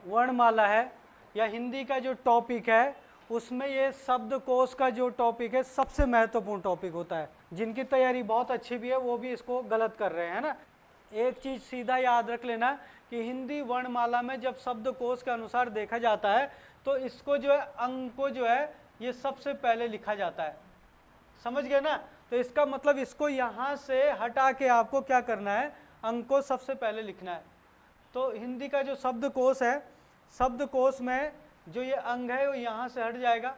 वर्णमाला है या हिंदी का जो टॉपिक है उसमें ये शब्दकोश का जो टॉपिक है सबसे महत्वपूर्ण टॉपिक होता है। जिनकी तैयारी बहुत अच्छी भी है वो भी इसको गलत कर रहे हैं ना। एक चीज़ सीधा याद रख लेना कि हिंदी वर्णमाला में जब शब्दकोश के अनुसार देखा जाता है तो इसको जो है अंक को जो है ये सबसे पहले लिखा जाता है। समझ गए ना। तो इसका मतलब इसको यहाँ से हटा के आपको क्या करना है, अंक को सबसे पहले लिखना है। तो हिंदी का जो शब्दकोश है, शब्दकोश में जो ये अंग है वो यहाँ से हट जाएगा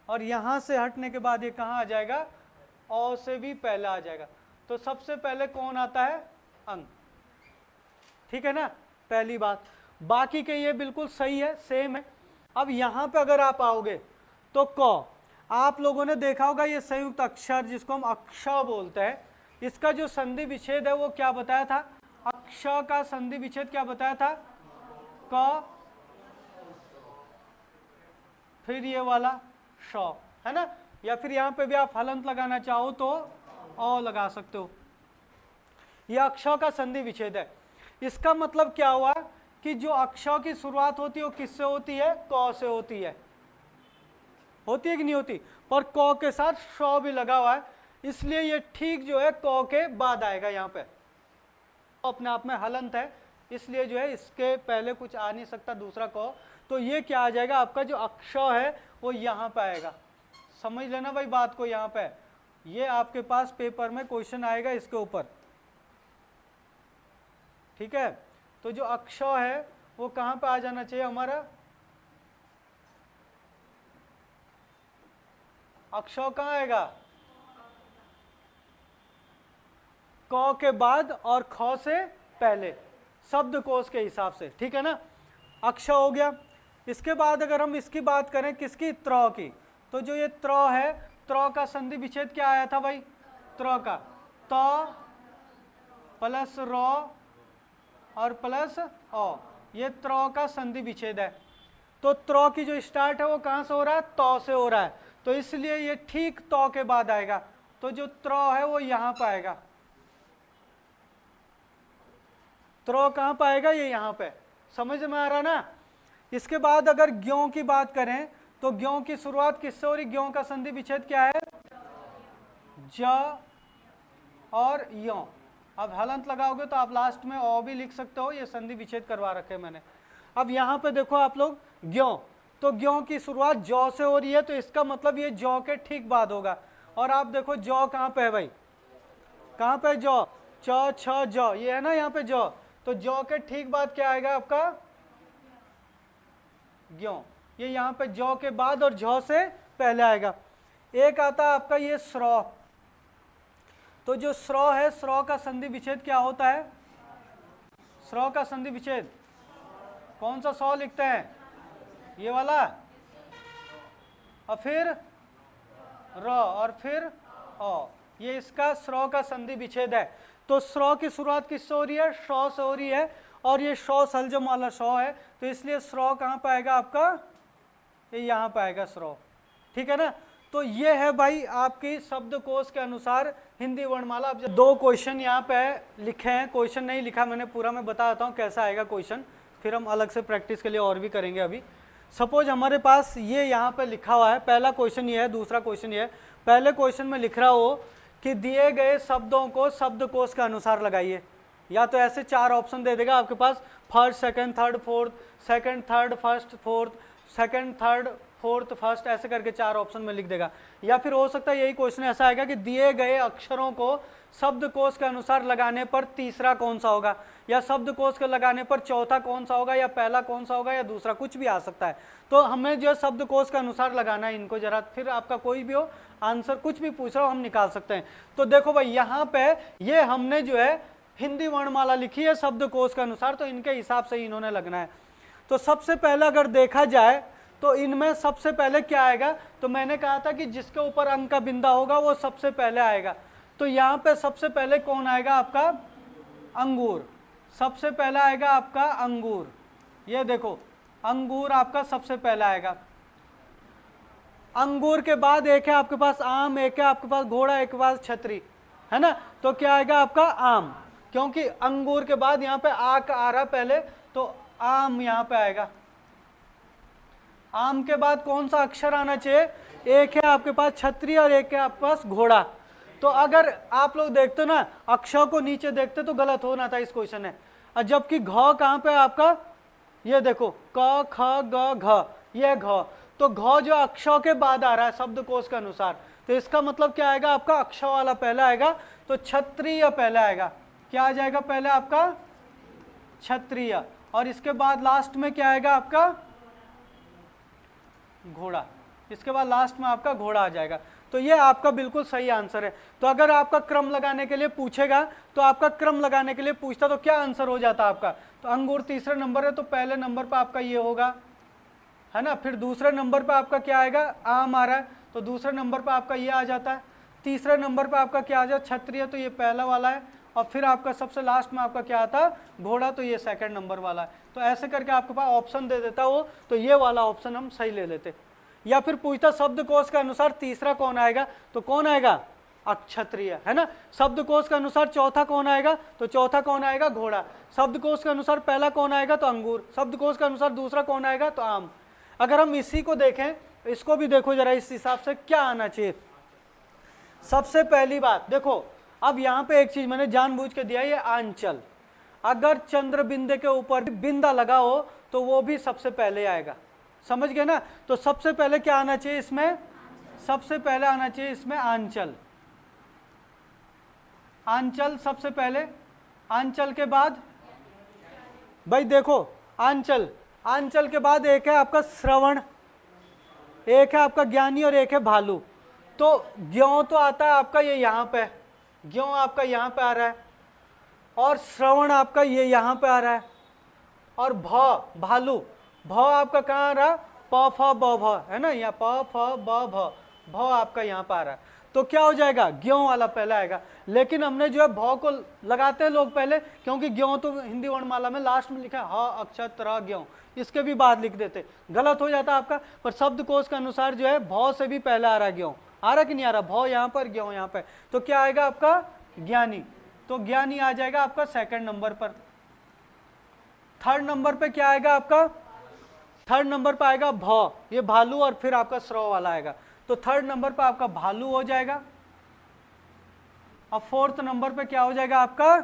और यहाँ से हटने के बाद ये कहाँ आ जाएगा, अ से भी पहले आ जाएगा। तो सबसे पहले कौन आता है, अंग। ठीक है ना, पहली बात। बाकी के ये बिल्कुल सही है, सेम है। अब यहाँ पे अगर आप आओगे तो क, आप लोगों ने देखा होगा ये संयुक्त अक्षर जिसको हम अक्ष बोलते हैं, इसका जो संधि विच्छेद है वो क्या बताया था, अक्ष का संधि विच्छेद क्या बताया था, क, फिर ये वाला श, है ना। या फिर यहाँ पे भी आप हलंत लगाना चाहो तो अ लगा सकते हो। यह अक्षर का संधि विच्छेद है। इसका मतलब क्या हुआ कि जो अक्षर की शुरुआत होती है वो किससे होती है, क से होती है कि नहीं होती, पर क के साथ श भी लगा हुआ है, इसलिए ये ठीक जो है क के बाद आएगा। यहाँ पे अपने आप में हलंत है, इसलिए जो है इसके पहले कुछ आ नहीं सकता दूसरा क। तो ये क्या आ जाएगा, आपका जो अक्षर है वो यहाँ पे आएगा। समझ लेना भाई बात को। यहाँ पे ये आपके पास पेपर में क्वेश्चन आएगा इसके ऊपर, ठीक है। तो जो अक्षर है वो कहाँ पे आ जाना चाहिए हमारा, अक्षर कहाँ आएगा, क के बाद और ख से पहले, शब्दकोश के हिसाब से, ठीक है ना। अक्षर हो गया। इसके बाद अगर हम इसकी बात करें किसकी, त्र की, तो जो ये त्र है, त्र का संधि विच्छेद क्या आया था भाई, त्र का त प्लस र और प्लस अ, ये त्र का संधि विच्छेद है। तो त्र की जो स्टार्ट है वो कहाँ से हो रहा है, त से हो रहा है, तो इसलिए ये ठीक त के बाद आएगा। तो जो त्र है वो यहाँ पे आएगा, त्र कहाँ पे आएगा, ये यहाँ पे। समझ में आ रहा ना। इसके बाद अगर ज्यों की बात करें तो ज्यों की शुरुआत किससे हो रही, ज्यों का संधि विच्छेद क्या है, ज और यों। अब हलंत लगाओगे तो आप लास्ट में ओ भी लिख सकते हो, ये संधि विच्छेद करवा रखे मैंने। अब यहाँ पे देखो आप लोग ज्यों, तो ज्यों की शुरुआत जौ से हो रही है, तो इसका मतलब ये जौ के ठीक बाद होगा। और आप देखो जौ कहाँ पे है भाई, कहाँ पे जौ, च छ जौ, ये है ना यहाँ पे जौ। तो जौ के ठीक बाद क्या आएगा आपका, ज्यों। ये यहाँ पे जौ के बाद और झ से पहले आएगा। एक आता है आपका ये स्र, तो जो स्र है, स्र का संधि विच्छेद क्या होता है, स्र का संधि विच्छेद कौन सा सौ लिखते हैं, ये वाला, और फिर र और फिर अ, ये इसका स्र का संधि विच्छेद है। तो स्र की शुरुआत किससे हो रही है, श से हो रही है, और ये श सलजम वाला श है, तो इसलिए स्र कहाँ पे आएगा आपका, ये यहाँ पे आएगा स्र, ठीक है ना। तो ये है भाई आपकी शब्दकोश के अनुसार हिंदी वर्णमाला। अब दो क्वेश्चन यहाँ पे लिखे हैं, क्वेश्चन नहीं लिखा मैंने पूरा, मैं बता देता हूँ कैसा आएगा क्वेश्चन, फिर हम अलग से प्रैक्टिस के लिए और भी करेंगे। अभी सपोज हमारे पास ये यहाँ पे लिखा हुआ है, पहला क्वेश्चन ये है, दूसरा क्वेश्चन ये है। पहले क्वेश्चन में लिख रहा हो कि दिए गए शब्दों को शब्दकोश के अनुसार लगाइए, या तो ऐसे चार ऑप्शन दे देगा आपके पास, first second third fourth, second third first fourth, second third fourth first, ऐसे करके चार ऑप्शन में लिख देगा। या फिर हो सकता है यही क्वेश्चन ऐसा आएगा कि दिए गए अक्षरों को शब्दकोश के अनुसार लगाने पर तीसरा कौन सा होगा, या शब्दकोश के लगाने पर चौथा कौन सा होगा, या पहला कौन सा होगा, या दूसरा, कुछ भी आ सकता है। तो हमें जो है शब्दकोश के अनुसार लगाना है इनको जरा, फिर आपका कोई भी हो आंसर, कुछ भी पूछ रहा हो हम निकाल सकते हैं। तो देखो भाई यहाँ पे ये हमने जो है हिंदी वर्णमाला लिखी है शब्दकोश के अनुसार, तो इनके हिसाब से इन्होंने लगना है। तो सबसे पहले अगर देखा जाए तो इनमें सबसे पहले क्या आएगा, तो मैंने कहा था कि जिसके ऊपर अंक का बिंदा होगा वो सबसे पहले आएगा। तो यहाँ पे सबसे पहले कौन आएगा आपका, अंगूर, सबसे पहला आएगा आपका अंगूर। ये देखो अंगूर आपका सबसे पहला आएगा। अंगूर के बाद एक है आपके पास आम, एक है आपके पास घोड़ा, एक के पास छतरी, है ना। तो क्या आएगा आपका आम, क्योंकि अंगूर के बाद यहाँ पे आ का आ रहा पहले, तो आम यहाँ पे आएगा। आम के बाद कौन सा अक्षर आना चाहिए? एक है आपके पास छतरी और एक है आपके पास घोड़ा। तो अगर आप लोग देखते ना अक्षर को नीचे देखते तो गलत होना था इस क्वेश्चन में। और जबकि घ कहाँ पे है आपका? ये देखो क ख ग घ, ये घ। तो घ जो अक्षर के बाद आ रहा है शब्दकोश के अनुसार, तो इसका मतलब क्या आएगा आपका? अक्षर वाला पहला आएगा, तो क्षत्रिय पहला आएगा। क्या आ जाएगा पहले आपका? क्षत्रिय। और इसके बाद लास्ट में क्या आएगा आपका? घोड़ा। इसके बाद लास्ट में आपका घोड़ा आ जाएगा। तो ये आपका बिल्कुल सही आंसर है। तो अगर आपका क्रम लगाने के लिए पूछेगा, तो आपका क्रम लगाने के लिए पूछता तो क्या आंसर हो जाता आपका? तो अंगूर तीसरे नंबर है, तो पहले नंबर पर आपका ये होगा, है ना। फिर दूसरे नंबर पर आपका क्या आएगा? आम आ रहा है, तो दूसरे नंबर पर आपका ये आ जाता है। तीसरे नंबर पर आपका क्या आ जाता है? क्षत्रिय, तो ये पहला वाला है। और फिर आपका सबसे लास्ट में आपका क्या आता है? घोड़ा, तो ये सेकंड नंबर वाला है। तो ऐसे करके आपके पास ऑप्शन दे देता वो, तो ये वाला ऑप्शन हम सही ले लेते। या फिर पूछता शब्दकोश के अनुसार तीसरा कौन आएगा, तो कौन आएगा? अक्षत्रिय, है ना। शब्दकोश के अनुसार चौथा कौन आएगा, तो चौथा कौन आएगा? घोड़ा। शब्दकोश के अनुसार पहला कौन आएगा, तो अंगूर। शब्दकोश के अनुसार दूसरा कौन आएगा, तो आम। अगर हम इसी को देखें, इसको भी देखो जरा, इस हिसाब से क्या आना चाहिए। सबसे पहली बात देखो, अब यहाँ पे एक चीज मैंने जानबूझ के दिया, ये आंचल। अगर चंद्र बिंदु के ऊपर बिंदा लगा हो तो वो भी सबसे पहले आएगा, समझ गए ना। तो सबसे पहले क्या आना चाहिए इसमें? सबसे पहले आना चाहिए इसमें आंचल। आंचल सबसे पहले। आंचल के बाद भाई देखो, आंचल, आंचल के बाद एक है आपका श्रवण, एक है आपका ज्ञानी और एक है भालू। तो ज्यों तो आता है आपका ये यहाँ पे, ज्यों आपका यहाँ पे आ रहा है, और श्रवण आपका ये यहाँ पे आ रहा है, और भालू, आपका कहाँ आ रहा है? प फ ब भ, है ना, यहाँ प फ ब भ आपका यहाँ पे आ रहा है। तो क्या हो जाएगा? ज्यों वाला पहला आएगा। लेकिन हमने जो है भ को लगाते हैं लोग पहले, क्योंकि ज्यों तो हिंदी वर्णमाला में लास्ट में लिखा है ह अक्षर त्र ज्यों, इसके भी बाद लिख देते, गलत हो जाता आपका। पर शब्दकोश के अनुसार जो है भ से भी पहले आ रहा है ज्यों, आ रहा कि नहीं आ रहा? भ यहाँ पर, ज्यों यहाँ पे, तो क्या आएगा आपका? ज्ञानी। तो ज्ञानी आ जाएगा आपका सेकंड नंबर पर। थर्ड नंबर पे क्या आएगा आपका? थर्ड नंबर पे आएगा भ, ये भालू, और फिर आपका श्रव वाला आएगा। तो थर्ड नंबर पे आपका भालू हो जाएगा। और फोर्थ नंबर पे क्या हो जाएगा आपका?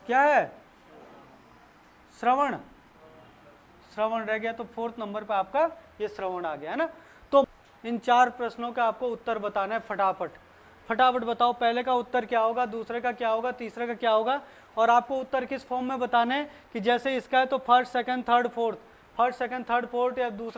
क्या है? श्रवण। श्रवण रह गया, तो फोर्थ नंबर पे आपका ये श्रवण आ गया, है ना। तो इन 4 प्रश्नों का आपको उत्तर बताना है फटाफट। फटाफट बताओ, पहले का उत्तर क्या होगा, दूसरे का क्या होगा, तीसरे का क्या होगा। और आपको उत्तर किस फॉर्म में बताने हैं कि जैसे इसका है तो first second third fourth, first second third fourth, या दूसरा